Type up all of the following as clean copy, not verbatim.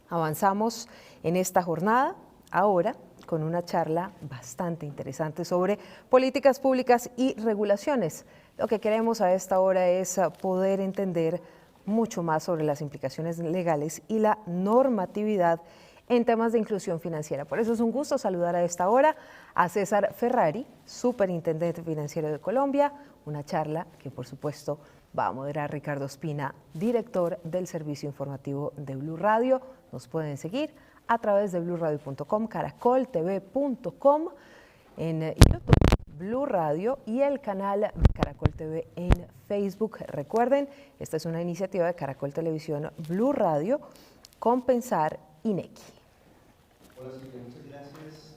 Avanzamos en esta jornada, ahora con una charla bastante interesante sobre políticas públicas y regulaciones. Lo que queremos a esta hora es poder entender mucho más sobre las implicaciones legales y la normatividad en temas de inclusión financiera. Por eso es un gusto saludar a esta hora a César Ferrari, Superintendente Financiero de Colombia, una charla que por supuesto va a moderar Ricardo Ospina, director del servicio informativo de Blue Radio. Nos pueden seguir a través de bluradio.com, caracoltv.com, en YouTube, Blue Radio y el canal de Caracol TV en Facebook. Recuerden, esta es una iniciativa de Caracol Televisión, Blue Radio, Compensar INECI. Hola Silvia, muchas gracias.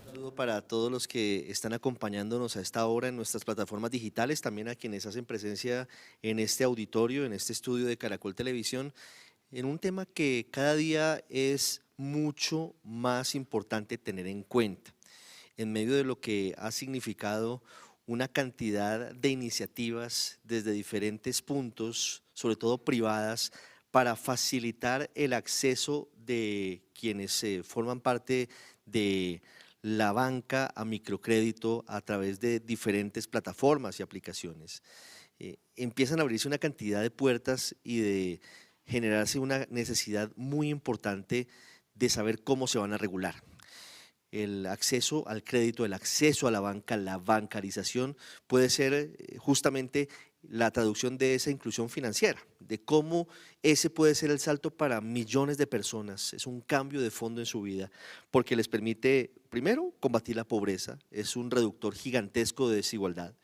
Un saludo para todos los que están acompañándonos a esta hora en nuestras plataformas digitales, también a quienes hacen presencia en este auditorio, en este estudio de Caracol Televisión, en un tema que cada día es mucho más importante tener en cuenta, en medio de lo que ha significado una cantidad de iniciativas desde diferentes puntos, sobre todo privadas, para facilitar el acceso de quienes forman parte de la banca a microcrédito a través de diferentes plataformas y aplicaciones. Empiezan a abrirse una cantidad de puertas y de generarse una necesidad muy importante de saber cómo se van a regular. El acceso al crédito, el acceso a la banca, la bancarización puede ser justamente la traducción de esa inclusión financiera, de cómo ese puede ser el salto para millones de personas. Es un cambio de fondo en su vida porque les permite, primero, combatir la pobreza, es un reductor gigantesco de desigualdad,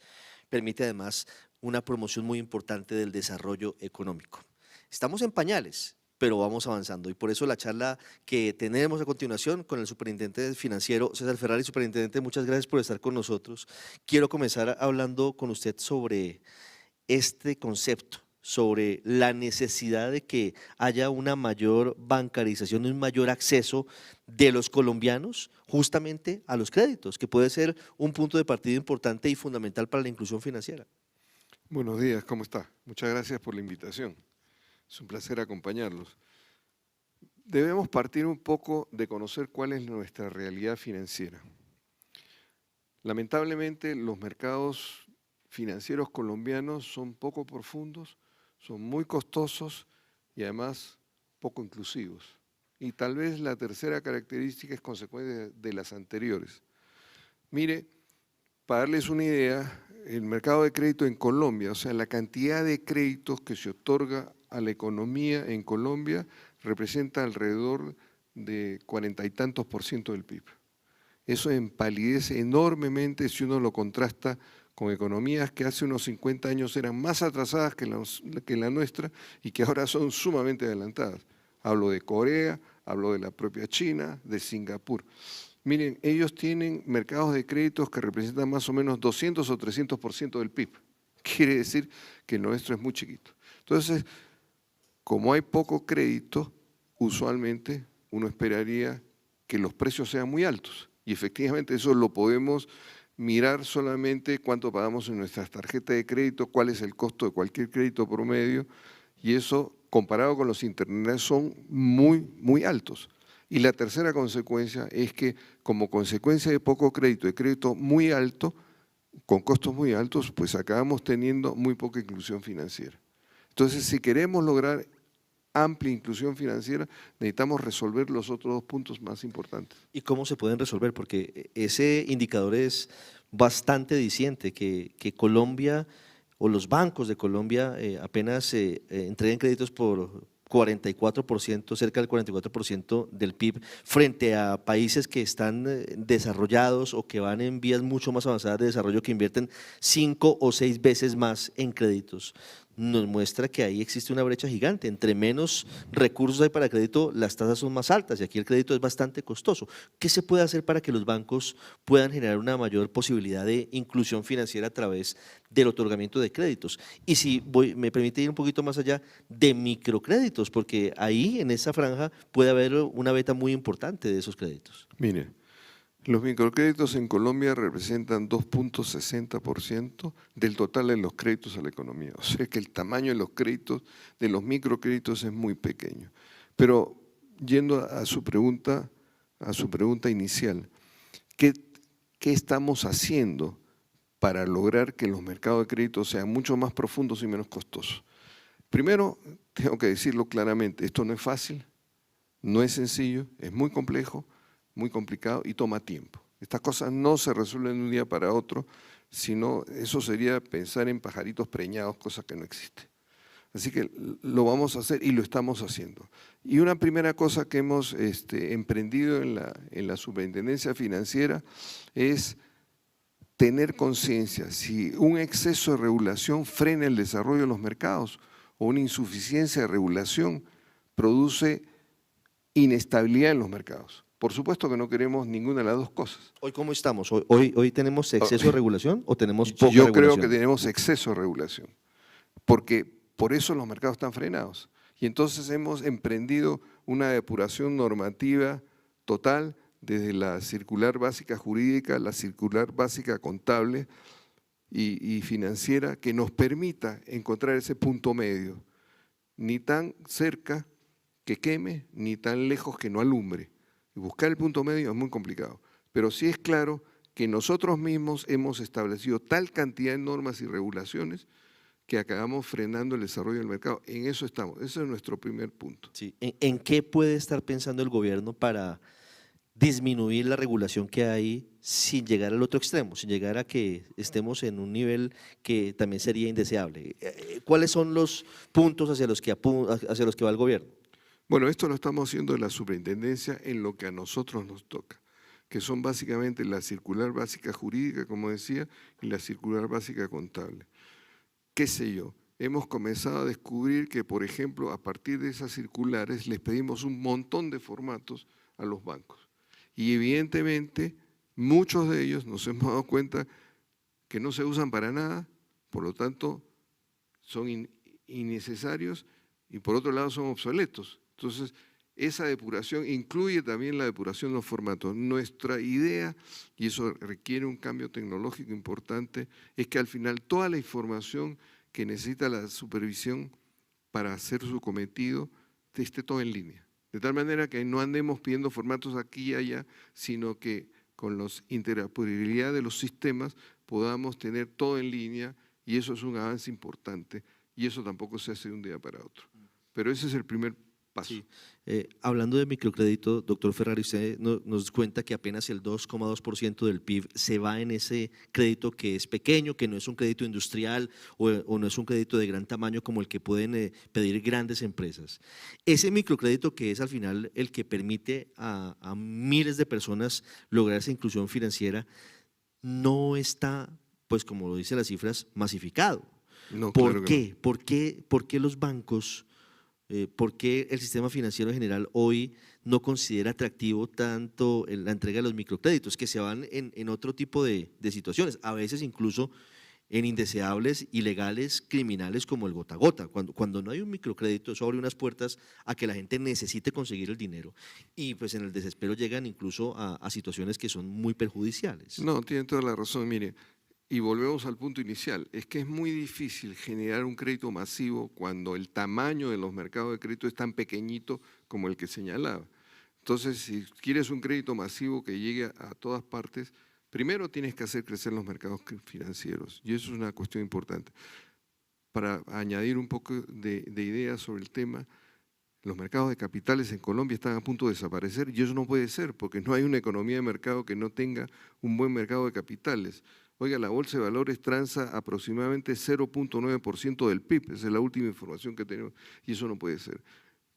permite además una promoción muy importante del desarrollo económico. Estamos en pañales, pero vamos avanzando y por eso la charla que tenemos a continuación con el superintendente financiero César Ferrari. Superintendente, muchas gracias por estar con nosotros. Quiero comenzar hablando con usted sobre este concepto, sobre la necesidad de que haya una mayor bancarización, un mayor acceso de los colombianos justamente a los créditos, que puede ser un punto de partida importante y fundamental para la inclusión financiera. Buenos días, ¿cómo está? Muchas gracias por la invitación. Es un placer acompañarlos. Debemos partir un poco de conocer cuál es nuestra realidad financiera. Lamentablemente, los mercados financieros colombianos son poco profundos, son muy costosos y además poco inclusivos. Y tal vez la tercera característica es consecuencia de las anteriores. Mire, para darles una idea, el mercado de crédito en Colombia, o sea, la cantidad de créditos que se otorga a la economía en Colombia representa alrededor de 40 y tantos % del PIB. Eso empalidece enormemente si uno lo contrasta con economías que hace unos 50 años eran más atrasadas que la nuestra y que ahora son sumamente adelantadas. Hablo de Corea, hablo de la propia China, de Singapur. Miren, ellos tienen mercados de créditos que representan más o menos 200 o 300% del PIB. Quiere decir que el nuestro es muy chiquito. Entonces, como hay poco crédito, usualmente uno esperaría que los precios sean muy altos. Y efectivamente eso lo podemos mirar solamente cuánto pagamos en nuestras tarjetas de crédito, cuál es el costo de cualquier crédito promedio, y eso comparado con los intermediarios son muy altos. Y la tercera consecuencia es que como consecuencia de poco crédito, de crédito muy alto, con costos muy altos, pues acabamos teniendo muy poca inclusión financiera. Entonces, si queremos lograr amplia inclusión financiera, necesitamos resolver los otros dos puntos más importantes. ¿Y cómo se pueden resolver? Porque ese indicador es bastante diciente, que Colombia o los bancos de Colombia apenas entreguen créditos por 44%, cerca del 44% del PIB, frente a países que están desarrollados o que van en vías mucho más avanzadas de desarrollo, que invierten 5 o 6 veces más en créditos. Nos muestra que ahí existe una brecha gigante. Entre menos recursos hay para crédito, las tasas son más altas y aquí el crédito es bastante costoso. ¿Qué se puede hacer para que los bancos puedan generar una mayor posibilidad de inclusión financiera a través del otorgamiento de créditos? Y si me permite ir un poquito más allá, de microcréditos, porque ahí en esa franja puede haber una beta muy importante de esos créditos. Mire, los microcréditos en Colombia representan 2.60% del total de los créditos a la economía. O sea que el tamaño de los créditos, de los microcréditos es muy pequeño. Pero yendo a su pregunta inicial, ¿qué estamos haciendo para lograr que los mercados de crédito sean mucho más profundos y menos costosos? Primero, tengo que decirlo claramente, esto no es fácil, no es sencillo, es muy complejo, muy complicado y toma tiempo. Estas cosas no se resuelven de un día para otro, sino eso sería pensar en pajaritos preñados, cosa que no existe. Así que lo vamos a hacer y lo estamos haciendo. Y una primera cosa que hemos emprendido en la Superintendencia Financiera es tener conciencia si un exceso de regulación frena el desarrollo de los mercados o una insuficiencia de regulación produce inestabilidad en los mercados. Por supuesto que no queremos ninguna de las dos cosas. ¿Hoy cómo estamos? ¿Hoy tenemos exceso de regulación o tenemos poca regulación? Yo creo que tenemos exceso de regulación, porque por eso los mercados están frenados. Y entonces hemos emprendido una depuración normativa total desde la circular básica jurídica, la circular básica contable y financiera, que nos permita encontrar ese punto medio, ni tan cerca que queme, ni tan lejos que no alumbre. Y buscar el punto medio es muy complicado, pero sí es claro que nosotros mismos hemos establecido tal cantidad de normas y regulaciones que acabamos frenando el desarrollo del mercado. En eso estamos, ese es nuestro primer punto. Sí. ¿En qué puede estar pensando el gobierno para disminuir la regulación que hay sin llegar al otro extremo, sin llegar a que estemos en un nivel que también sería indeseable? ¿Cuáles son los puntos hacia los que va el gobierno? Bueno, esto lo estamos haciendo en la superintendencia en lo que a nosotros nos toca, que son básicamente la circular básica jurídica, como decía, y la circular básica contable. ¿Qué sé yo? Hemos comenzado a descubrir que, por ejemplo, a partir de esas circulares les pedimos un montón de formatos a los bancos. Y evidentemente muchos de ellos nos hemos dado cuenta que no se usan para nada, por lo tanto son innecesarios y por otro lado son obsoletos. Entonces esa depuración incluye también la depuración de los formatos. Nuestra idea, y eso requiere un cambio tecnológico importante, es que al final toda la información que necesita la supervisión para hacer su cometido esté todo en línea. De tal manera que no andemos pidiendo formatos aquí y allá, sino que con la interoperabilidad de los sistemas podamos tener todo en línea, y eso es un avance importante, y eso tampoco se hace de un día para otro. Pero ese es el primer paso. Sí. Hablando de microcrédito, doctor Ferrari, usted nos cuenta que apenas el 2,2% del PIB se va en ese crédito que es pequeño, que no es un crédito industrial o no es un crédito de gran tamaño como el que pueden pedir grandes empresas. Ese microcrédito, que es al final el que permite a miles de personas lograr esa inclusión financiera, no está, pues como lo dicen las cifras, masificado. No, ¿Por claro qué? no. ¿Por qué los bancos? ¿Por qué el sistema financiero en general hoy no considera atractivo tanto la entrega de los microcréditos, que se van en otro tipo de situaciones, a veces incluso en indeseables, ilegales, criminales como el gota a gota? Cuando no hay un microcrédito, eso abre unas puertas a que la gente necesite conseguir el dinero y pues en el desespero llegan incluso a situaciones que son muy perjudiciales. No, tienen toda la razón, mire. Y volvemos al punto inicial, es que es muy difícil generar un crédito masivo cuando el tamaño de los mercados de crédito es tan pequeñito como el que señalaba. Entonces, si quieres un crédito masivo que llegue a todas partes, primero tienes que hacer crecer los mercados financieros, y eso es una cuestión importante. Para añadir un poco de ideas sobre el tema, los mercados de capitales en Colombia están a punto de desaparecer, y eso no puede ser, porque no hay una economía de mercado que no tenga un buen mercado de capitales. Oiga, la Bolsa de Valores transa aproximadamente 0,9% del PIB, esa es la última información que tenemos, y eso no puede ser.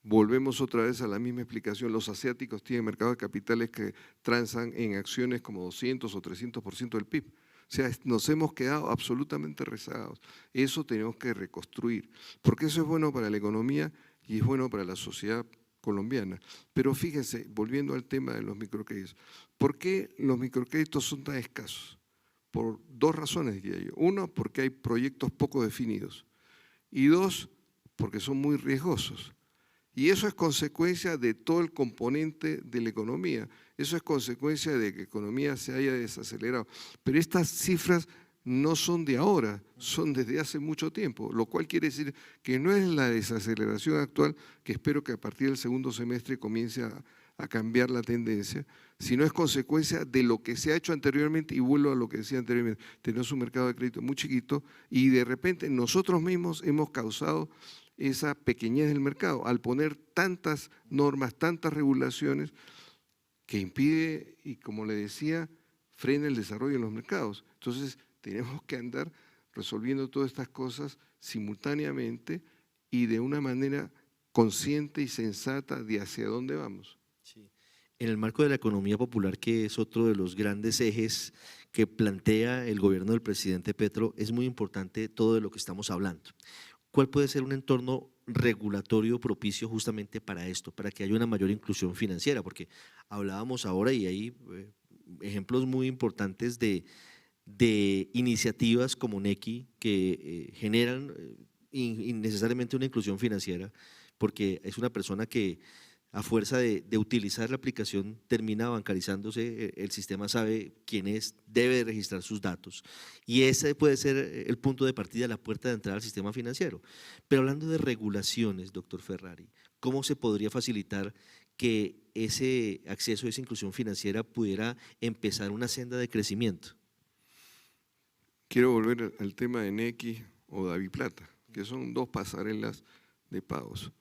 Volvemos otra vez a la misma explicación, los asiáticos tienen mercados de capitales que transan en acciones como 200 o 300% del PIB. O sea, nos hemos quedado absolutamente rezagados. Eso tenemos que reconstruir, porque eso es bueno para la economía y es bueno para la sociedad colombiana. Pero fíjense, volviendo al tema de los microcréditos, ¿por qué los microcréditos son tan escasos? Por dos razones, diría yo. Uno, porque hay proyectos poco definidos. Y dos, porque son muy riesgosos. Y eso es consecuencia de todo el componente de la economía. Eso es consecuencia de que la economía se haya desacelerado. Pero estas cifras no son de ahora, son desde hace mucho tiempo, lo cual quiere decir que no es la desaceleración actual, que espero que a partir del segundo semestre comience a cambiar la tendencia, sino es consecuencia de lo que se ha hecho anteriormente, y vuelvo a lo que decía anteriormente, tenemos un mercado de crédito muy chiquito y de repente nosotros mismos hemos causado esa pequeñez del mercado al poner tantas normas, tantas regulaciones que impide y, como le decía, frena el desarrollo de los mercados. Entonces tenemos que andar resolviendo todas estas cosas simultáneamente y de una manera consciente y sensata de hacia dónde vamos. Sí. En el marco de la economía popular, que es otro de los grandes ejes que plantea el gobierno del presidente Petro, es muy importante todo de lo que estamos hablando. ¿Cuál puede ser un entorno regulatorio propicio justamente para esto, para que haya una mayor inclusión financiera? Porque hablábamos ahora y hay ejemplos muy importantes de iniciativas como Nequi que generan innecesariamente una inclusión financiera, porque es una persona que a fuerza de utilizar la aplicación termina bancarizándose, el sistema sabe quién es, debe registrar sus datos y ese puede ser el punto de partida, la puerta de entrada al sistema financiero. Pero hablando de regulaciones, doctor Ferrari, ¿cómo se podría facilitar que ese acceso a esa inclusión financiera pudiera empezar una senda de crecimiento? Quiero volver al tema de Nequi o DaviPlata, que son dos pasarelas de pagos.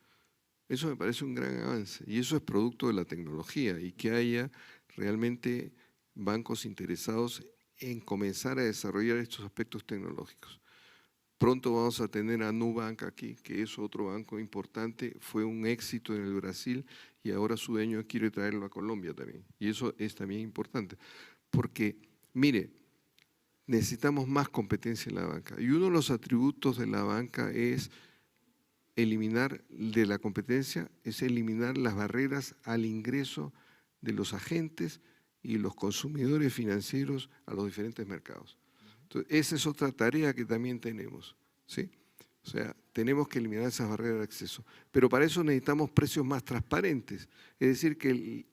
Eso me parece un gran avance y eso es producto de la tecnología y que haya realmente bancos interesados en comenzar a desarrollar estos aspectos tecnológicos. Pronto vamos a tener a Nubank aquí, que es otro banco importante, fue un éxito en el Brasil y ahora su dueño quiere traerlo a Colombia también. Y eso es también importante, porque mire, necesitamos más competencia en la banca y uno de los atributos de la banca es eliminar de la competencia, es eliminar las barreras al ingreso de los agentes y los consumidores financieros a los diferentes mercados. Entonces, esa es otra tarea que también tenemos, ¿sí? O sea, tenemos que eliminar esas barreras de acceso, pero para eso necesitamos precios más transparentes, es decir, que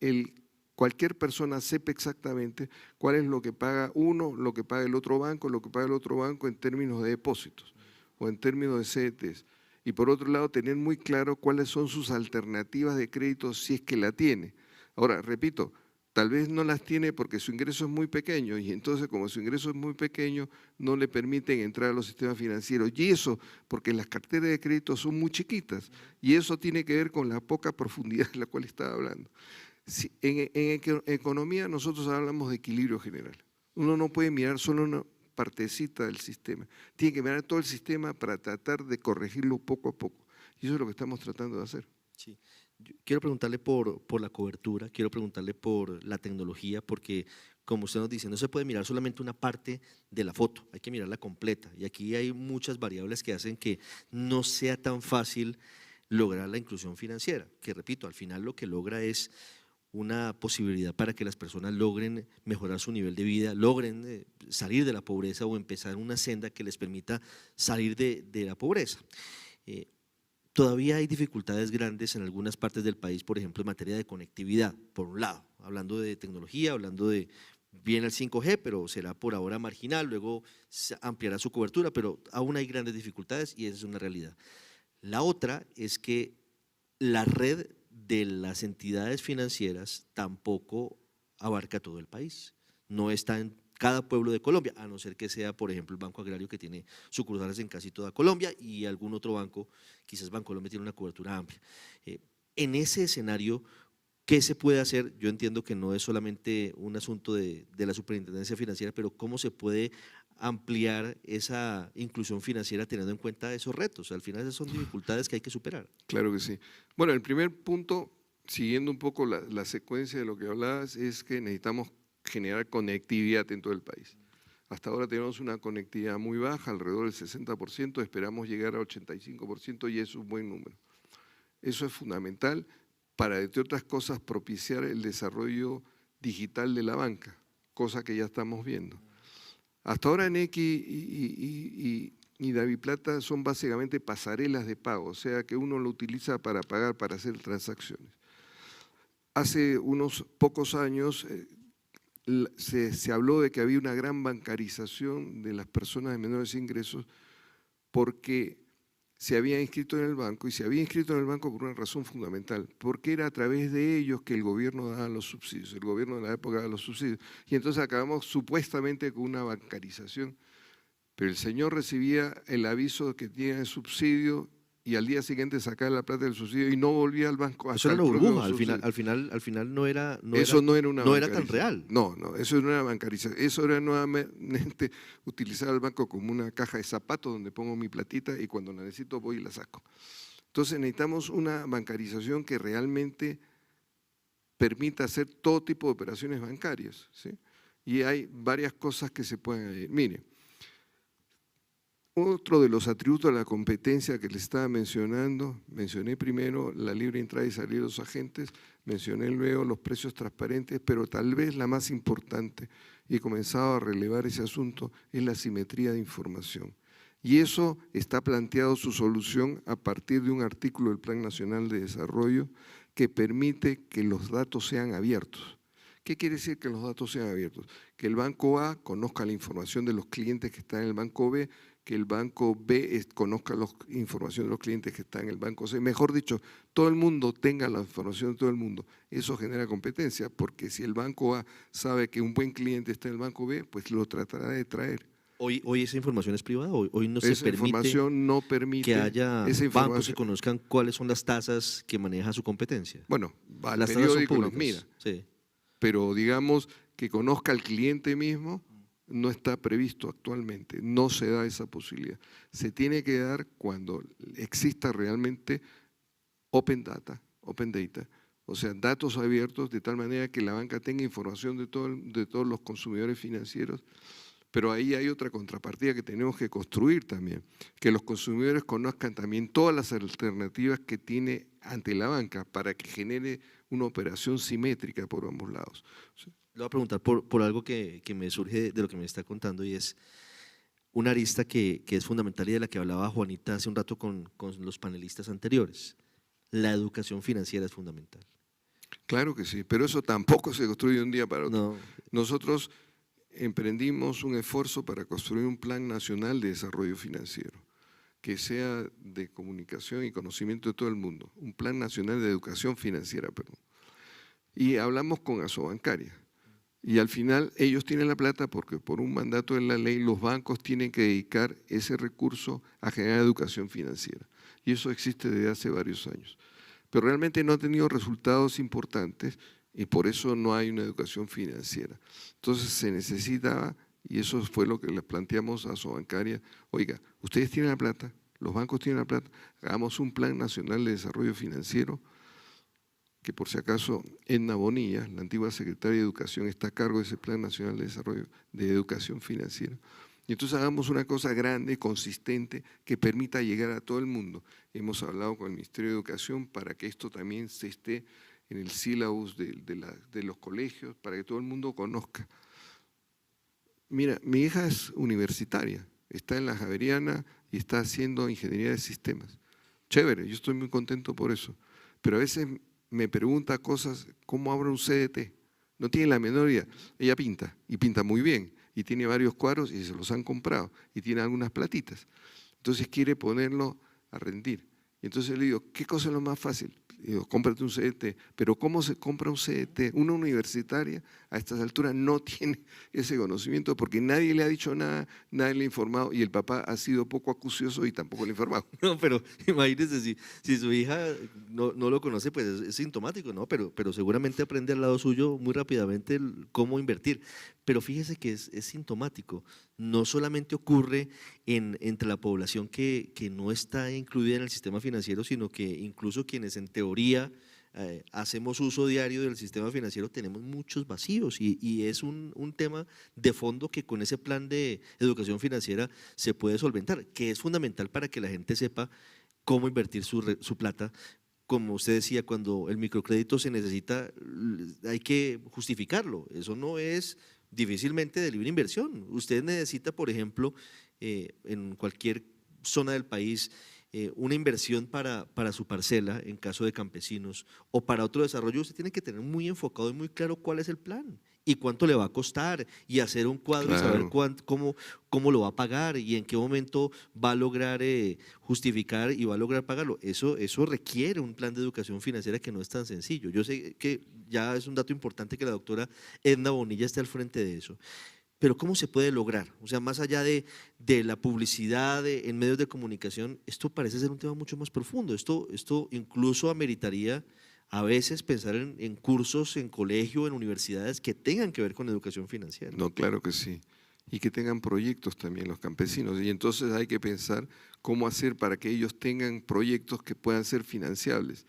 cualquier persona sepa exactamente cuál es lo que paga uno, lo que paga el otro banco, lo que paga el otro banco en términos de depósitos o en términos de CDTs. Y por otro lado, tener muy claro cuáles son sus alternativas de crédito si es que la tiene. Ahora, repito, tal vez no las tiene porque su ingreso es muy pequeño y entonces como su ingreso es muy pequeño no le permiten entrar a los sistemas financieros. Y eso porque las carteras de crédito son muy chiquitas y eso tiene que ver con la poca profundidad de la cual estaba hablando. Si, en economía nosotros hablamos de equilibrio general. Uno no puede mirar solo una partecita del sistema. Tiene que mirar todo el sistema para tratar de corregirlo poco a poco. Y eso es lo que estamos tratando de hacer. Sí. Yo quiero preguntarle por la cobertura, quiero preguntarle por la tecnología, porque como usted nos dice, no se puede mirar solamente una parte de la foto, hay que mirarla completa. Y aquí hay muchas variables que hacen que no sea tan fácil lograr la inclusión financiera, que repito, al final lo que logra es una posibilidad para que las personas logren mejorar su nivel de vida, logren salir de la pobreza o empezar una senda que les permita salir de la pobreza. Todavía hay dificultades grandes en algunas partes del país, por ejemplo, en materia de conectividad, por un lado, hablando de tecnología, hablando de bien el 5G, pero será por ahora marginal, luego se ampliará su cobertura, pero aún hay grandes dificultades y esa es una realidad. La otra es que la red de las entidades financieras tampoco abarca todo el país, no está en cada pueblo de Colombia, a no ser que sea, por ejemplo, el Banco Agrario que tiene sucursales en casi toda Colombia y algún otro banco, quizás Bancolombia tiene una cobertura amplia. En ese escenario, ¿qué se puede hacer? Yo entiendo que no es solamente un asunto de la superintendencia financiera, pero ¿cómo se puede ampliar esa inclusión financiera teniendo en cuenta esos retos? Al final esas son dificultades que hay que superar. Claro que sí. Bueno, el primer punto, siguiendo un poco la secuencia de lo que hablabas, es que necesitamos generar conectividad en todo el país. Hasta ahora tenemos una conectividad muy baja, alrededor del 60%, esperamos llegar al 85% y es un buen número. Eso es fundamental para, entre otras cosas, propiciar el desarrollo digital de la banca, cosa que ya estamos viendo. Hasta ahora Nequi y DaviPlata son básicamente pasarelas de pago, o sea que uno lo utiliza para pagar, para hacer transacciones. Hace unos pocos años se habló de que había una gran bancarización de las personas de menores ingresos porque se había inscrito en el banco, y se había inscrito en el banco por una razón fundamental, porque era a través de ellos que el gobierno daba los subsidios, el gobierno de la época daba los subsidios, y entonces acabamos supuestamente con una bancarización, pero el señor recibía el aviso de que tenía el subsidio y al día siguiente sacaba la plata del subsidio y no volvía al banco hasta Eso era el una próximo burbuja, subsidio. al final no era, Eso no era una no era tan bancarización. real. No, eso no era bancarización. Eso era nuevamente utilizar el banco como una caja de zapatos donde pongo mi platita y cuando la necesito voy y la saco. Entonces necesitamos una bancarización que realmente permita hacer todo tipo de operaciones bancarias, ¿sí? Y hay varias cosas que se pueden añadir. Mire, otro de los atributos de la competencia que les estaba mencionando, mencioné primero la libre entrada y salida de los agentes, mencioné luego los precios transparentes, pero tal vez la más importante, y he comenzado a relevar ese asunto, es la simetría de información. Y eso está planteado su solución a partir de un artículo del Plan Nacional de Desarrollo que permite que los datos sean abiertos. ¿Qué quiere decir que los datos sean abiertos? Que el banco A conozca la información de los clientes que están en el banco B, que el banco B conozca la información de los clientes que están en el banco C. Mejor dicho, todo el mundo tenga la información de todo el mundo. Eso genera competencia, porque si el banco A sabe que un buen cliente está en el banco B, pues lo tratará de traer. Hoy esa información es privada, hoy no se Esa información no permite que haya bancos que conozcan cuáles son las tasas que maneja su competencia. Bueno, al las tasas son periódico los públicas. mira, Sí. pero digamos que conozca al cliente mismo no está previsto actualmente, no se da esa posibilidad. Se tiene que dar cuando exista realmente open data, o sea, datos abiertos de tal manera que la banca tenga información de todos los consumidores financieros. Pero ahí hay otra contrapartida que tenemos que construir también, que los consumidores conozcan también todas las alternativas que tiene ante la banca para que genere una operación simétrica por ambos lados. Le voy a preguntar por algo que me surge de lo que me está contando, y es una arista que es fundamental y de la que hablaba Juanita hace un rato con los panelistas anteriores. La educación financiera es fundamental. Claro que sí, pero eso tampoco se construye de un día para otro. No. Nosotros emprendimos un esfuerzo para construir un plan nacional de desarrollo financiero, que sea de comunicación y conocimiento de todo el mundo, un plan nacional de educación financiera, perdón. Y hablamos con Asobancaria, y al final ellos tienen la plata porque por un mandato de la ley los bancos tienen que dedicar ese recurso a generar educación financiera, y eso existe desde hace varios años. Pero realmente no ha tenido resultados importantes, y por eso no hay una educación financiera. Entonces se necesitaba, y eso fue lo que les planteamos a Asobancaria, oiga, ustedes tienen la plata, los bancos tienen la plata, hagamos un plan nacional de desarrollo financiero, que por si acaso Edna Bonilla, la antigua secretaria de Educación, está a cargo de ese plan nacional de desarrollo de educación financiera. Y entonces hagamos una cosa grande, consistente, que permita llegar a todo el mundo. Hemos hablado con el Ministerio de Educación para que esto también se esté en el sílabus de los colegios, para que todo el mundo conozca. Mira, mi hija es universitaria, está en la Javeriana y está haciendo ingeniería de sistemas. Chévere, yo estoy muy contento por eso, pero a veces me pregunta cosas, ¿cómo abro un CDT? No tiene la menor idea. Ella pinta, y pinta muy bien, y tiene varios cuadros y se los han comprado, y tiene algunas platitas. Entonces quiere ponerlo a rendir. Y entonces le digo, ¿qué cosa es lo más fácil? Digo, cómprate un CDT. Pero ¿cómo se compra un CDT? Una universitaria a estas alturas no tiene ese conocimiento porque nadie le ha dicho nada, nadie le ha informado y el papá ha sido poco acucioso y tampoco le ha informado. No, pero imagínese si su hija no lo conoce, pues es sintomático, ¿no? Pero seguramente aprende al lado suyo muy rápidamente cómo invertir. Pero fíjese que es sintomático. No solamente ocurre entre la población que no está incluida en el sistema financiero, sino que incluso quienes en teoría hacemos uso diario del sistema financiero tenemos muchos vacíos y es un tema de fondo que con ese plan de educación financiera se puede solventar, que es fundamental para que la gente sepa cómo invertir su plata. Como usted decía, cuando el microcrédito se necesita, hay que justificarlo. Eso no es difícilmente de libre inversión. Usted necesita, por ejemplo, en cualquier zona del país, una inversión para su parcela, en caso de campesinos, o para otro desarrollo. Usted tiene que tener muy enfocado y muy claro cuál es el plan y cuánto le va a costar, y hacer un cuadro y saber Claro. cómo lo va a pagar y en qué momento va a lograr justificar y va a lograr pagarlo. Eso requiere un plan de educación financiera que no es tan sencillo. Yo sé que ya es un dato importante que la doctora Edna Bonilla esté al frente de eso, pero ¿cómo se puede lograr? O sea, más allá de la publicidad en medios de comunicación, esto parece ser un tema mucho más profundo. Esto incluso ameritaría a veces pensar en cursos en colegio, en universidades que tengan que ver con educación financiera. No, claro que sí. Y que tengan proyectos también los campesinos. Y entonces hay que pensar cómo hacer para que ellos tengan proyectos que puedan ser financiables.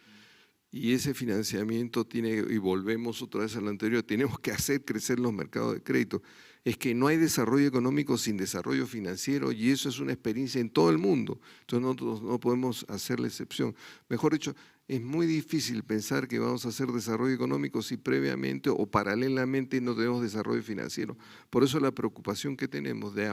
Y ese financiamiento tiene, y volvemos otra vez a lo anterior, tenemos que hacer crecer los mercados de crédito. Es que no hay desarrollo económico sin desarrollo financiero, y eso es una experiencia en todo el mundo. Entonces nosotros no podemos hacer la excepción. Mejor dicho, es muy difícil pensar que vamos a hacer desarrollo económico si previamente o paralelamente no tenemos desarrollo financiero. Por eso la preocupación que tenemos de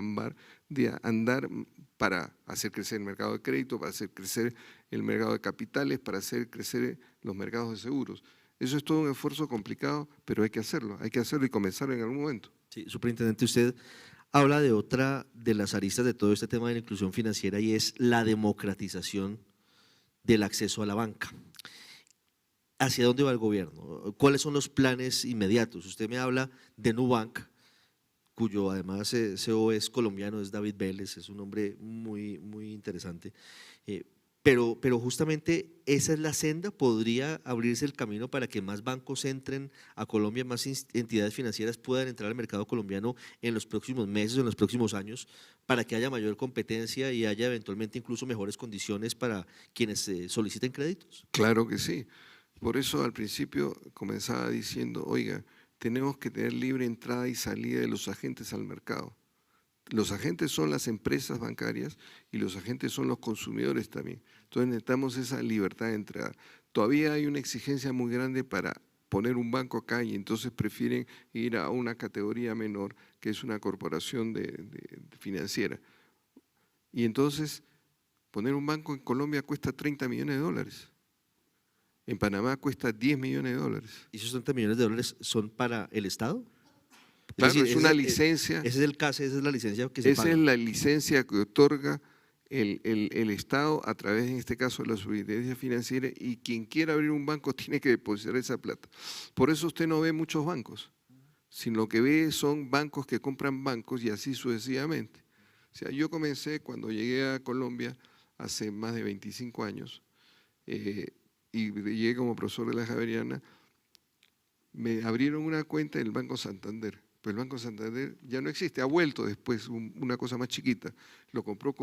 andar para hacer crecer el mercado de crédito, para hacer crecer el mercado de capitales, para hacer crecer los mercados de seguros. Eso es todo un esfuerzo complicado, pero hay que hacerlo y comenzar en algún momento. Sí, superintendente, usted habla de otra de las aristas de todo este tema de la inclusión financiera y es la democratización del acceso a la banca. ¿Hacia dónde va el gobierno? ¿Cuáles son los planes inmediatos? Usted me habla de Nubank, cuyo además CEO es colombiano, es David Vélez, es un hombre muy, muy interesante. Pero justamente esa es la senda, podría abrirse el camino para que más bancos entren a Colombia, más entidades financieras puedan entrar al mercado colombiano en los próximos meses, en los próximos años, para que haya mayor competencia y haya eventualmente incluso mejores condiciones para quienes soliciten créditos. Claro que sí. Por eso al principio comenzaba diciendo, oiga, tenemos que tener libre entrada y salida de los agentes al mercado. Los agentes son las empresas bancarias y los agentes son los consumidores también. Entonces necesitamos esa libertad de entrada. Todavía hay una exigencia muy grande para poner un banco acá y entonces prefieren ir a una categoría menor, que es una corporación financiera. Y entonces poner un banco en Colombia cuesta 30 millones de dólares. En Panamá cuesta 10 millones de dólares. ¿Y esos 30 millones de dólares son para el Estado? Claro, decir, es una licencia. Ese es el CASE, esa es la licencia que se Esa paga. es la licencia que otorga el Estado a través, en este caso, de la Superintendencia Financiera, y quien quiera abrir un banco tiene que depositar esa plata. Por eso usted no ve muchos bancos, sino lo que ve son bancos que compran bancos y así sucesivamente. O sea, yo comencé cuando llegué a Colombia hace más de 25 años y llegué como profesor de la Javeriana, me abrieron una cuenta en el Banco Santander. Pues el Banco Santander ya no existe, ha vuelto después una cosa más chiquita, lo compró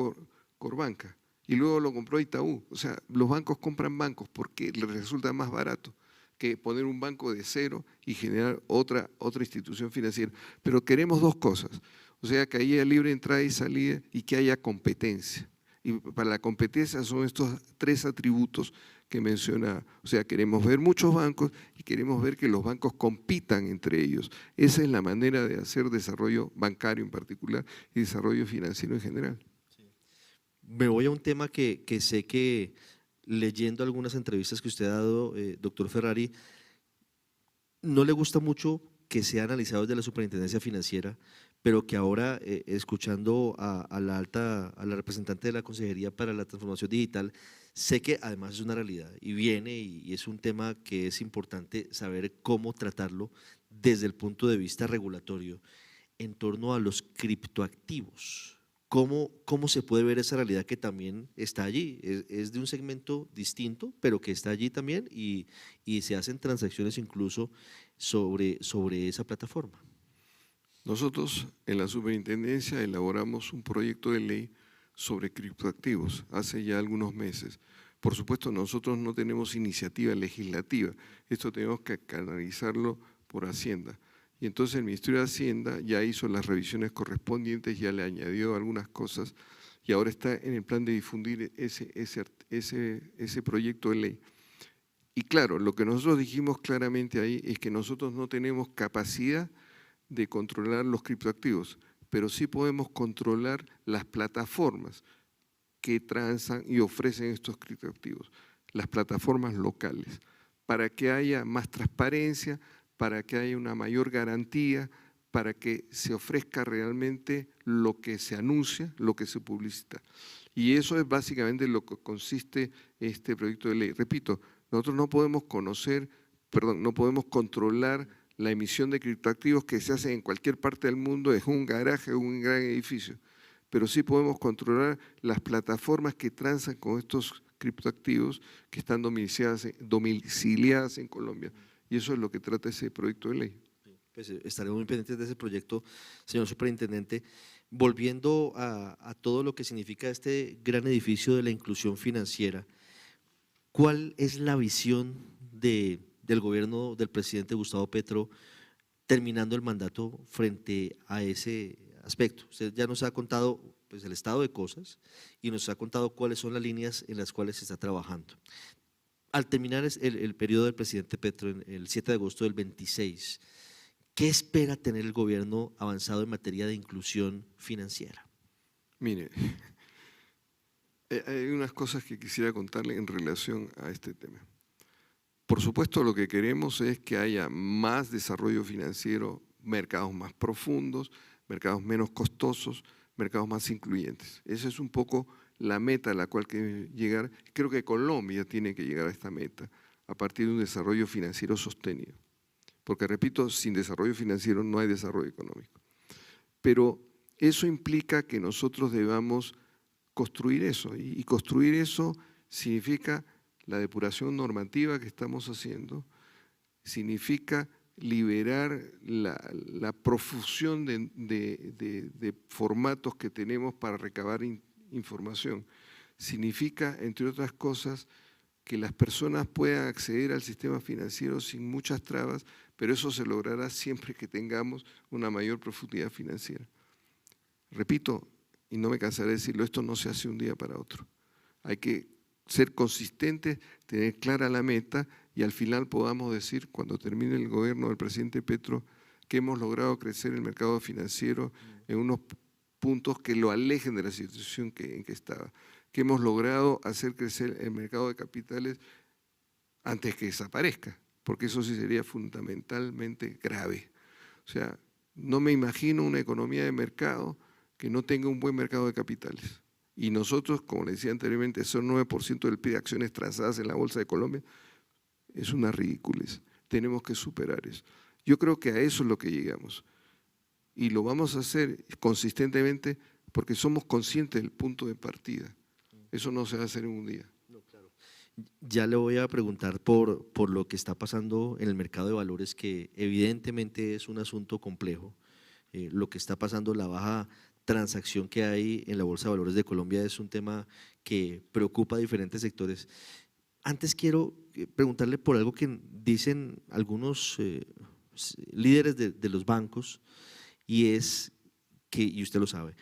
Corbanca y luego lo compró Itaú. O sea, los bancos compran bancos porque les resulta más barato que poner un banco de cero y generar otra institución financiera. Pero queremos dos cosas, o sea, que haya libre entrada y salida y que haya competencia. Y para la competencia son estos tres atributos que mencionaba. O sea, queremos ver muchos bancos y queremos ver que los bancos compitan entre ellos. Esa es la manera de hacer desarrollo bancario en particular y desarrollo financiero en general. Sí. Me voy a un tema que sé que leyendo algunas entrevistas que usted ha dado, doctor Ferrari, no le gusta mucho que sea analizado desde la superintendencia financiera, pero que ahora, escuchando a la representante de la Consejería para la Transformación Digital, sé que además es una realidad y viene y es un tema que es importante saber cómo tratarlo desde el punto de vista regulatorio en torno a los criptoactivos. ¿Cómo se puede ver esa realidad que también está allí? Es de un segmento distinto, pero que está allí también y se hacen transacciones incluso sobre esa plataforma. Nosotros en la superintendencia elaboramos un proyecto de ley sobre criptoactivos hace ya algunos meses. Por supuesto, nosotros no tenemos iniciativa legislativa, esto tenemos que canalizarlo por Hacienda. Y entonces el Ministerio de Hacienda ya hizo las revisiones correspondientes, ya le añadió algunas cosas y ahora está en el plan de difundir ese proyecto de ley. Y claro, lo que nosotros dijimos claramente ahí es que nosotros no tenemos capacidad de controlar los criptoactivos, pero sí podemos controlar las plataformas que transan y ofrecen estos criptoactivos, las plataformas locales, para que haya más transparencia, para que haya una mayor garantía, para que se ofrezca realmente lo que se anuncia, lo que se publicita. Y eso es básicamente lo que consiste este proyecto de ley. Repito, nosotros no podemos no podemos controlar la emisión de criptoactivos que se hace en cualquier parte del mundo, es un garaje o un gran edificio, pero sí podemos controlar las plataformas que transan con estos criptoactivos que están domiciliadas en Colombia. Y eso es lo que trata ese proyecto de ley. Pues estaremos muy pendientes de ese proyecto, señor superintendente. Volviendo a todo lo que significa este gran edificio de la inclusión financiera, ¿cuál es la visión del gobierno del presidente Gustavo Petro terminando el mandato frente a ese aspecto? Usted ya nos ha contado pues, el estado de cosas y nos ha contado cuáles son las líneas en las cuales se está trabajando. Al terminar el periodo del presidente Petro, el 7 de agosto del 26, ¿qué espera tener el gobierno avanzado en materia de inclusión financiera? Mire, hay unas cosas que quisiera contarle en relación a este tema. Por supuesto, lo que queremos es que haya más desarrollo financiero, mercados más profundos, mercados menos costosos, mercados más incluyentes. Esa es un poco la meta a la cual hay que llegar. Creo que Colombia tiene que llegar a esta meta a partir de un desarrollo financiero sostenido. Porque, repito, sin desarrollo financiero no hay desarrollo económico. Pero eso implica que nosotros debamos construir eso. Y construir eso significa la depuración normativa que estamos haciendo, significa liberar la profusión de formatos que tenemos para recabar información. Significa, entre otras cosas, que las personas puedan acceder al sistema financiero sin muchas trabas, pero eso se logrará siempre que tengamos una mayor profundidad financiera. Repito, y no me cansaré de decirlo, esto no se hace un día para otro. Hay que ser consistentes, tener clara la meta y al final podamos decir, cuando termine el gobierno del presidente Petro, que hemos logrado crecer el mercado financiero en unos puntos que lo alejen de la situación en que estaba, que hemos logrado hacer crecer el mercado de capitales antes que desaparezca, porque eso sí sería fundamentalmente grave. O sea, no me imagino una economía de mercado que no tenga un buen mercado de capitales. Y nosotros, como le decía anteriormente, son 9% del PIB de acciones transadas en la Bolsa de Colombia, es una ridiculez. Tenemos que superar eso. Yo creo que a eso es lo que llegamos. Y lo vamos a hacer consistentemente porque somos conscientes del punto de partida. Eso no se va a hacer en un día. No, claro. Ya le voy a preguntar por lo que está pasando en el mercado de valores, que evidentemente es un asunto complejo. Lo que está pasando, la baja transacción que hay en la Bolsa de Valores de Colombia es un tema que preocupa a diferentes sectores. Antes quiero preguntarle por algo que dicen algunos líderes de los bancos, y es que, y usted lo sabe,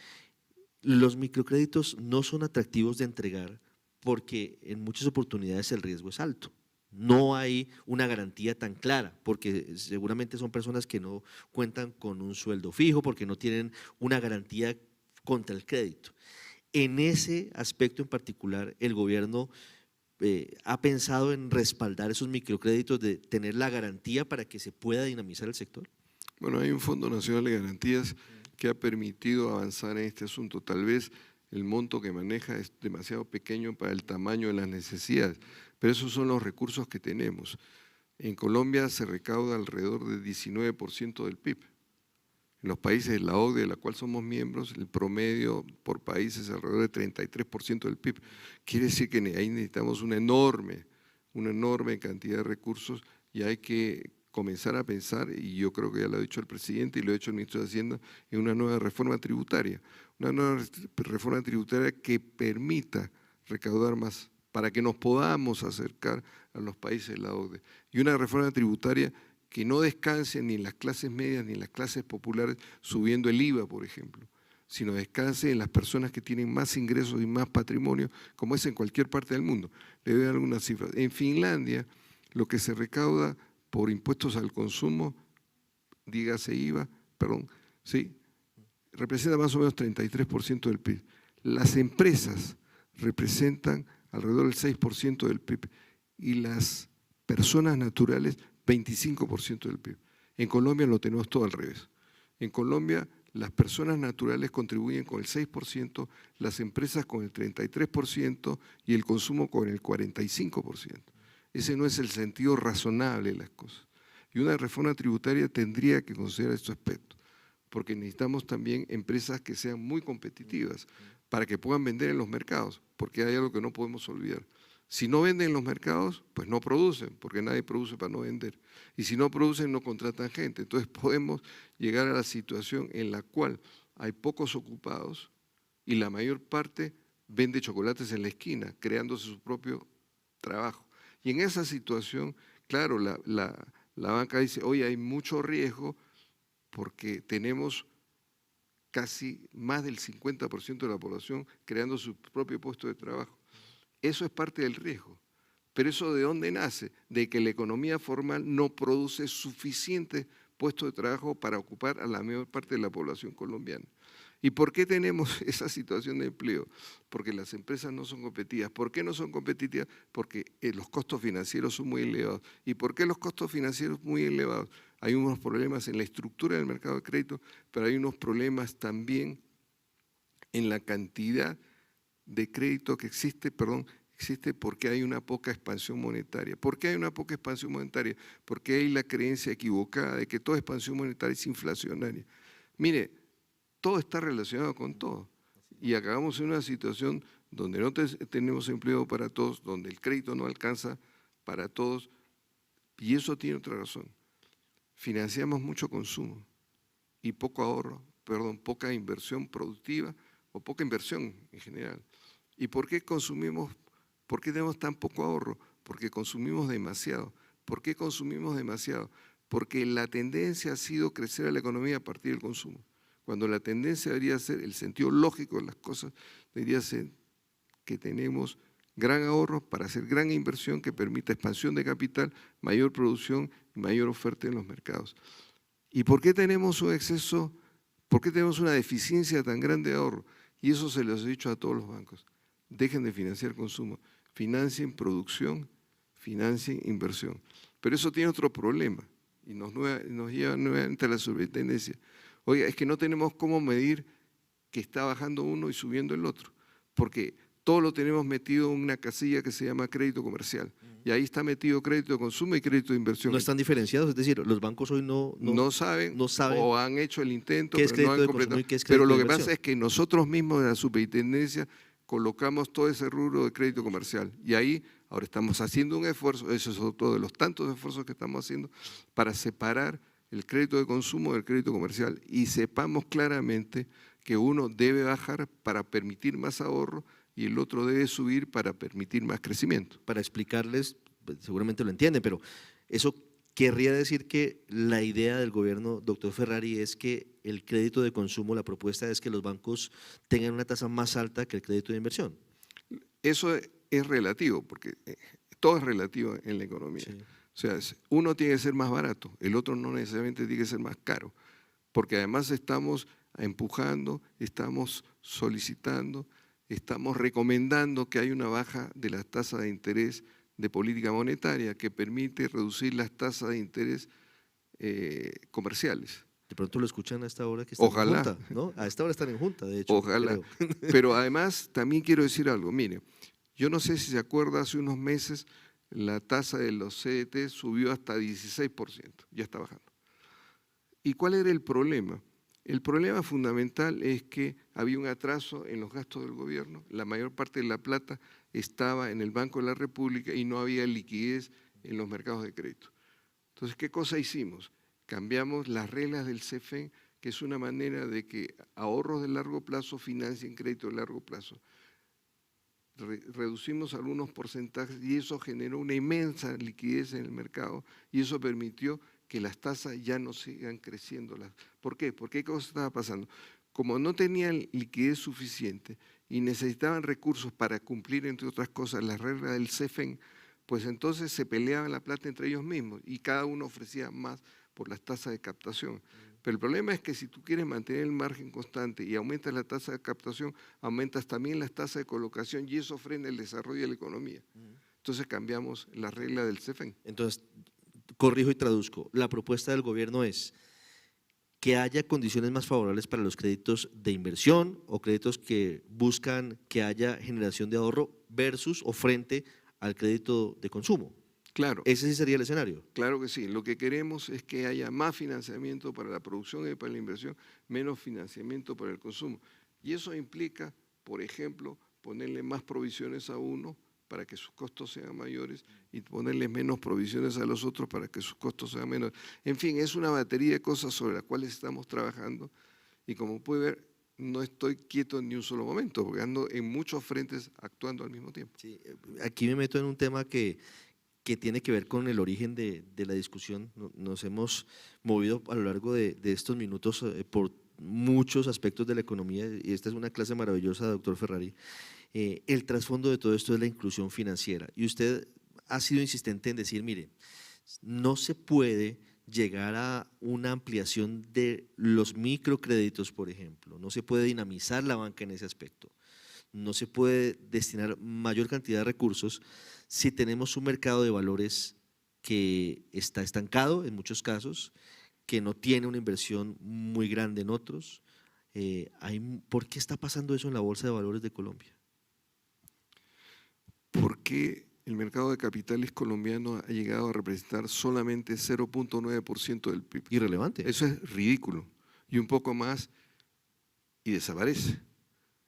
los microcréditos no son atractivos de entregar porque en muchas oportunidades el riesgo es alto. No hay una garantía tan clara, porque seguramente son personas que no cuentan con un sueldo fijo, porque no tienen una garantía contra el crédito. En ese aspecto en particular, el gobierno ha pensado en respaldar esos microcréditos, de tener la garantía para que se pueda dinamizar el sector. Bueno, hay un Fondo Nacional de Garantías que ha permitido avanzar en este asunto. Tal vez el monto que maneja es demasiado pequeño para el tamaño de las necesidades, pero esos son los recursos que tenemos. En Colombia se recauda alrededor del 19% del PIB. En los países de la OCDE, de la cual somos miembros, el promedio por país es alrededor del 33% del PIB. Quiere decir que ahí necesitamos una enorme cantidad de recursos y hay que comenzar a pensar, y yo creo que ya lo ha dicho el presidente y lo ha dicho el ministro de Hacienda, en una nueva reforma tributaria. Una nueva reforma tributaria que permita recaudar más para que nos podamos acercar a los países de la OCDE. Y una reforma tributaria que no descanse ni en las clases medias ni en las clases populares subiendo el IVA, por ejemplo, sino descanse en las personas que tienen más ingresos y más patrimonio, como es en cualquier parte del mundo. Le doy algunas cifras. En Finlandia, lo que se recauda por impuestos al consumo, dígase IVA, sí, representa más o menos 33% del PIB. Las empresas representan alrededor del 6% del PIB y las personas naturales 25% del PIB. En Colombia lo tenemos todo al revés. En Colombia las personas naturales contribuyen con el 6%, las empresas con el 33% y el consumo con el 45%. Ese no es el sentido razonable de las cosas. Y una reforma tributaria tendría que considerar estos aspectos, porque necesitamos también empresas que sean muy competitivas para que puedan vender en los mercados, porque hay algo que no podemos olvidar. Si no venden en los mercados, pues no producen, porque nadie produce para no vender. Y si no producen, no contratan gente. Entonces podemos llegar a la situación en la cual hay pocos ocupados y la mayor parte vende chocolates en la esquina, creándose su propio trabajo. Y en esa situación, claro, la banca dice, oye, hay mucho riesgo porque tenemos casi más del 50% de la población creando su propio puesto de trabajo. Eso es parte del riesgo. Pero ¿eso de dónde nace? De que la economía formal no produce suficientes puestos de trabajo para ocupar a la mayor parte de la población colombiana. ¿Y por qué tenemos esa situación de empleo? Porque las empresas no son competitivas. ¿Por qué no son competitivas? Porque los costos financieros son muy elevados. ¿Y por qué los costos financieros muy elevados? Hay unos problemas en la estructura del mercado de crédito, pero hay unos problemas también en la cantidad de crédito que existe porque hay una poca expansión monetaria. ¿Por qué hay una poca expansión monetaria? Porque hay la creencia equivocada de que toda expansión monetaria es inflacionaria. Mire, todo está relacionado con todo. Y acabamos en una situación donde no tenemos empleo para todos, donde el crédito no alcanza para todos, y eso tiene otra razón. Financiamos mucho consumo y poca inversión productiva o poca inversión en general. ¿Y por qué consumimos? ¿Por qué tenemos tan poco ahorro? Porque consumimos demasiado. ¿Por qué consumimos demasiado? Porque la tendencia ha sido crecer a la economía a partir del consumo. Cuando la tendencia debería ser, el sentido lógico de las cosas, debería ser que tenemos gran ahorro para hacer gran inversión que permita expansión de capital, mayor producción y mayor oferta en los mercados. ¿Y por qué tenemos un exceso? ¿Por qué tenemos una deficiencia tan grande de ahorro? Y eso se los he dicho a todos los bancos. Dejen de financiar consumo, financien producción, financien inversión. Pero eso tiene otro problema y nos lleva nuevamente a la superintendencia. Oiga, es que no tenemos cómo medir que está bajando uno y subiendo el otro, porque todo lo tenemos metido en una casilla que se llama crédito comercial. Y ahí está metido crédito de consumo y crédito de inversión. No están diferenciados, es decir, los bancos hoy no saben saben o han hecho el intento, qué es pero no crédito han de consumo y qué es Pero crédito lo de que inversión. pasa es que nosotros mismos de la superintendencia colocamos todo ese rubro de crédito comercial. Y ahí ahora estamos haciendo un esfuerzo, eso es otro de los tantos esfuerzos que estamos haciendo, para separar el crédito de consumo del crédito comercial y sepamos claramente que uno debe bajar para permitir más ahorro y el otro debe subir para permitir más crecimiento. Para explicarles, pues, seguramente lo entienden, pero eso querría decir que la idea del gobierno, doctor Ferrari, es que el crédito de consumo, la propuesta es que los bancos tengan una tasa más alta que el crédito de inversión. Eso es relativo, porque todo es relativo en la economía. Sí. O sea, uno tiene que ser más barato, el otro no necesariamente tiene que ser más caro, porque además estamos empujando, estamos solicitando, estamos recomendando que haya una baja de las tasas de interés de política monetaria que permite reducir las tasas de interés comerciales. De pronto lo escuchan a esta hora que están Ojalá. en junta, ¿no? A esta hora están en junta, de hecho. Ojalá. Creo. Pero además también quiero decir algo. Mire, yo no sé si se acuerda, hace unos meses la tasa de los CDT subió hasta 16%, ya está bajando. ¿Y cuál era el problema? El problema fundamental es que había un atraso en los gastos del gobierno, la mayor parte de la plata estaba en el Banco de la República y no había liquidez en los mercados de crédito. Entonces, ¿qué cosa hicimos? Cambiamos las reglas del CEFEN, que es una manera de que ahorros de largo plazo financien crédito de largo plazo. Reducimos algunos porcentajes y eso generó una inmensa liquidez en el mercado y eso permitió que las tasas ya no sigan creciendo. ¿Por qué? Porque ¿qué cosa estaba pasando? Como no tenían liquidez suficiente y necesitaban recursos para cumplir, entre otras cosas, las reglas del CEFEN, pues entonces se peleaban la plata entre ellos mismos y cada uno ofrecía más por las tasas de captación. Pero el problema es que si tú quieres mantener el margen constante y aumentas la tasa de captación, aumentas también las tasas de colocación y eso frena el desarrollo de la economía. Entonces cambiamos la regla del CEFEN. Entonces, corrijo y traduzco, la propuesta del gobierno es que haya condiciones más favorables para los créditos de inversión o créditos que buscan que haya generación de ahorro versus o frente al crédito de consumo. Claro, Ese sí sería el escenario. claro que sí. Lo que queremos es que haya más financiamiento para la producción y para la inversión, menos financiamiento para el consumo. Y eso implica, por ejemplo, ponerle más provisiones a uno para que sus costos sean mayores y ponerle menos provisiones a los otros para que sus costos sean menores. En fin, es una batería de cosas sobre las cuales estamos trabajando y como puede ver, no estoy quieto ni un solo momento, porque ando en muchos frentes actuando al mismo tiempo. Sí, aquí me meto en un tema que tiene que ver con el origen de la discusión. Nos hemos movido a lo largo de estos minutos por muchos aspectos de la economía y esta es una clase maravillosa, doctor Ferrari. El trasfondo de todo esto es la inclusión financiera y usted ha sido insistente en decir, mire, no se puede llegar a una ampliación de los microcréditos, por ejemplo, no se puede dinamizar la banca en ese aspecto, no se puede destinar mayor cantidad de recursos si tenemos un mercado de valores que está estancado en muchos casos, que no tiene una inversión muy grande en otros. ¿Por qué está pasando eso en la Bolsa de Valores de Colombia? ¿Por qué el mercado de capitales colombiano ha llegado a representar solamente 0.9% del PIB? Irrelevante. Eso es ridículo. Y un poco más y desaparece.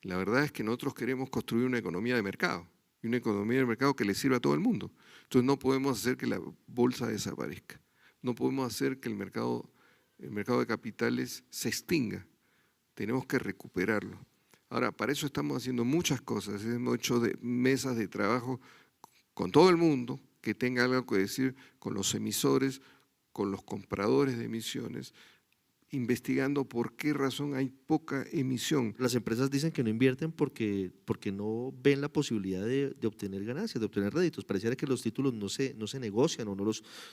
La verdad es que nosotros queremos construir una economía de mercado y una economía de mercado que le sirva a todo el mundo. Entonces no podemos hacer que la bolsa desaparezca. No podemos hacer que el mercado de capitales se extinga. Tenemos que recuperarlo. Ahora, para eso estamos haciendo muchas cosas. Hemos hecho mesas de trabajo con todo el mundo que tenga algo que decir con los emisores, con los compradores de emisiones, investigando por qué razón hay poca emisión. Las empresas dicen que no invierten porque no ven la posibilidad de obtener ganancias, de obtener réditos. Pareciera que los títulos no se negocian o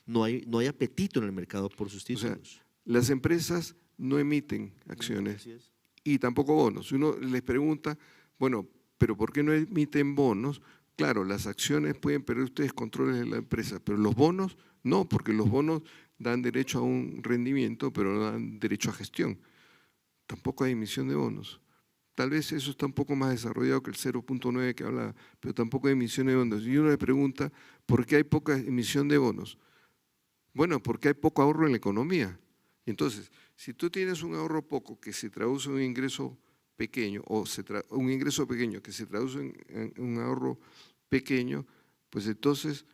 no hay apetito en el mercado por sus títulos. O sea, las empresas no emiten acciones Así es. y tampoco bonos. Uno les pregunta, bueno, pero ¿por qué no emiten bonos? Claro, las acciones pueden perder ustedes controles de la empresa, pero los bonos no, porque los bonos dan derecho a un rendimiento, pero no dan derecho a gestión. Tampoco hay emisión de bonos. Tal vez eso está un poco más desarrollado que el 0.9 que hablaba, pero tampoco hay emisión de bonos. Y uno le pregunta, ¿por qué hay poca emisión de bonos? Bueno, porque hay poco ahorro en la economía. Entonces, si tú tienes un ahorro poco que se traduce en un ingreso pequeño o un ingreso pequeño que se traduce en un ahorro pequeño, pues entonces,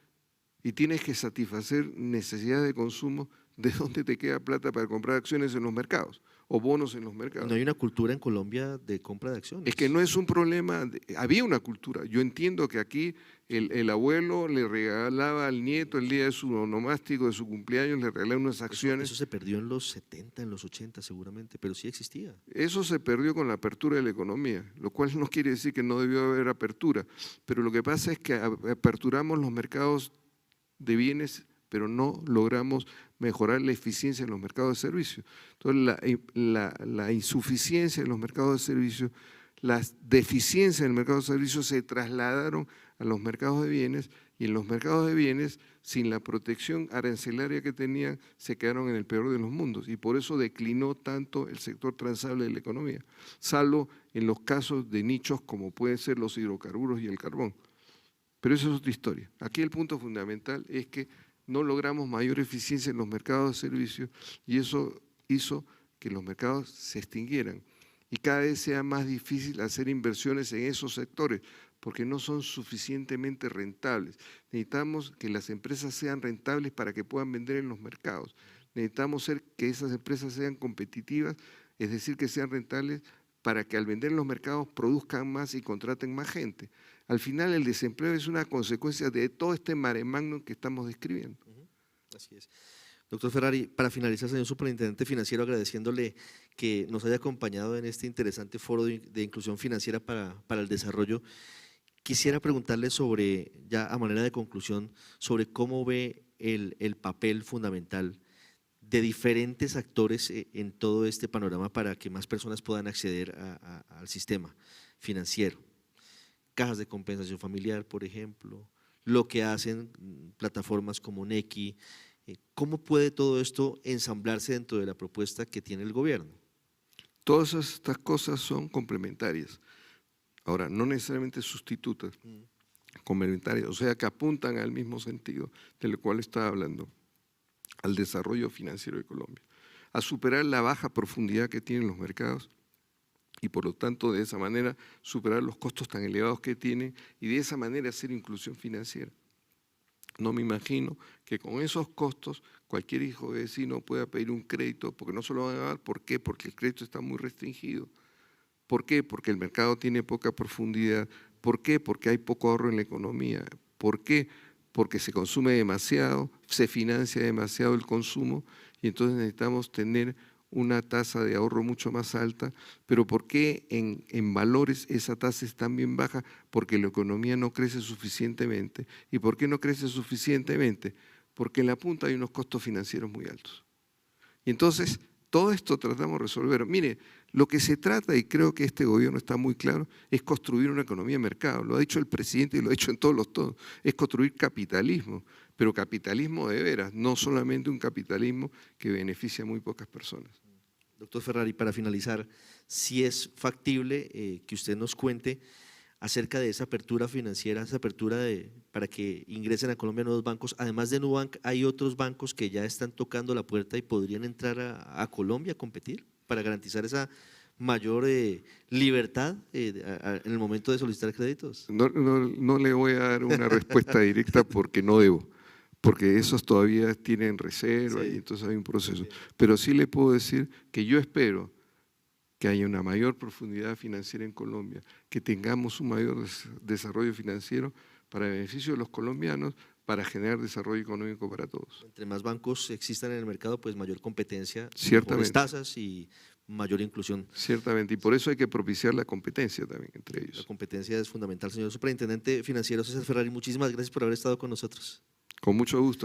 y tienes que satisfacer necesidades de consumo, ¿de dónde te queda plata para comprar acciones en los mercados o bonos en los mercados? No hay una cultura en Colombia de compra de acciones. Es que no es un problema, había una cultura. Yo entiendo que aquí el abuelo le regalaba al nieto el día de su onomástico, de su cumpleaños, le regalaba unas acciones. Eso se perdió en los 70, en los 80 seguramente, pero sí existía. Eso se perdió con la apertura de la economía, lo cual no quiere decir que no debió haber apertura, pero lo que pasa es que aperturamos los mercados de bienes, pero no logramos mejorar la eficiencia en los mercados de servicios. Entonces, la insuficiencia en los mercados de servicios, las deficiencias en el mercado de servicios se trasladaron a los mercados de bienes y en los mercados de bienes, sin la protección arancelaria que tenían, se quedaron en el peor de los mundos y por eso declinó tanto el sector transable de la economía, salvo en los casos de nichos como pueden ser los hidrocarburos y el carbón. Pero eso es otra historia. Aquí el punto fundamental es que no logramos mayor eficiencia en los mercados de servicios y eso hizo que los mercados se extinguieran y cada vez sea más difícil hacer inversiones en esos sectores porque no son suficientemente rentables. Necesitamos que las empresas sean rentables para que puedan vender en los mercados. Necesitamos que esas empresas sean competitivas, es decir, que sean rentables para que al vender en los mercados produzcan más y contraten más gente. Al final el desempleo es una consecuencia de todo este mare magnum que estamos describiendo. Así es. Doctor Ferrari, para finalizar, señor superintendente financiero, agradeciéndole que nos haya acompañado en este interesante foro de inclusión financiera para el desarrollo, quisiera preguntarle sobre, ya a manera de conclusión, sobre cómo ve el papel fundamental de diferentes actores en todo este panorama para que más personas puedan acceder al sistema financiero. Cajas de compensación familiar, por ejemplo, lo que hacen plataformas como Nequi, ¿Cómo puede todo esto ensamblarse dentro de la propuesta que tiene el gobierno? Todas estas cosas son complementarias. Ahora, no necesariamente sustitutas, complementarias, o sea, que apuntan al mismo sentido de lo cual estaba hablando, al desarrollo financiero de Colombia, a superar la baja profundidad que tienen los mercados y por lo tanto de esa manera superar los costos tan elevados que tienen y de esa manera hacer inclusión financiera. No me imagino que con esos costos cualquier hijo de vecino pueda pedir un crédito porque no se lo van a dar. ¿Por qué? Porque el crédito está muy restringido. ¿Por qué? Porque el mercado tiene poca profundidad. ¿Por qué? Porque hay poco ahorro en la economía. ¿Por qué? Porque se consume demasiado, se financia demasiado el consumo y entonces necesitamos tener una tasa de ahorro mucho más alta. ¿Pero por qué en valores esa tasa es tan bien baja? Porque la economía no crece suficientemente. ¿Y por qué no crece suficientemente? Porque en la punta hay unos costos financieros muy altos. Y entonces todo esto tratamos de resolver. Mire, lo que se trata, y creo que este gobierno está muy claro, es construir una economía de mercado. Lo ha dicho el presidente y lo ha dicho en todos los tonos. Es construir capitalismo, pero capitalismo de veras, no solamente un capitalismo que beneficia a muy pocas personas. Doctor Ferrari, para finalizar, si es factible que usted nos cuente acerca de esa apertura financiera, esa apertura para que ingresen a Colombia nuevos bancos. Además de Nubank, ¿hay otros bancos que ya están tocando la puerta y podrían entrar a Colombia a competir para garantizar esa mayor libertad en el momento de solicitar créditos? No le voy a dar una respuesta directa porque no debo, porque esos todavía tienen reserva Sí. y entonces hay un proceso. Pero sí le puedo decir que yo espero que haya una mayor profundidad financiera en Colombia, que tengamos un mayor desarrollo financiero para el beneficio de los colombianos, para generar desarrollo económico para todos. Entre más bancos existan en el mercado, pues mayor competencia, Ciertamente. mejores tasas y mayor inclusión. Ciertamente, y por eso hay que propiciar la competencia también entre ellos. La competencia es fundamental. Señor Superintendente Financiero César Ferrari, muchísimas gracias por haber estado con nosotros. Con mucho gusto.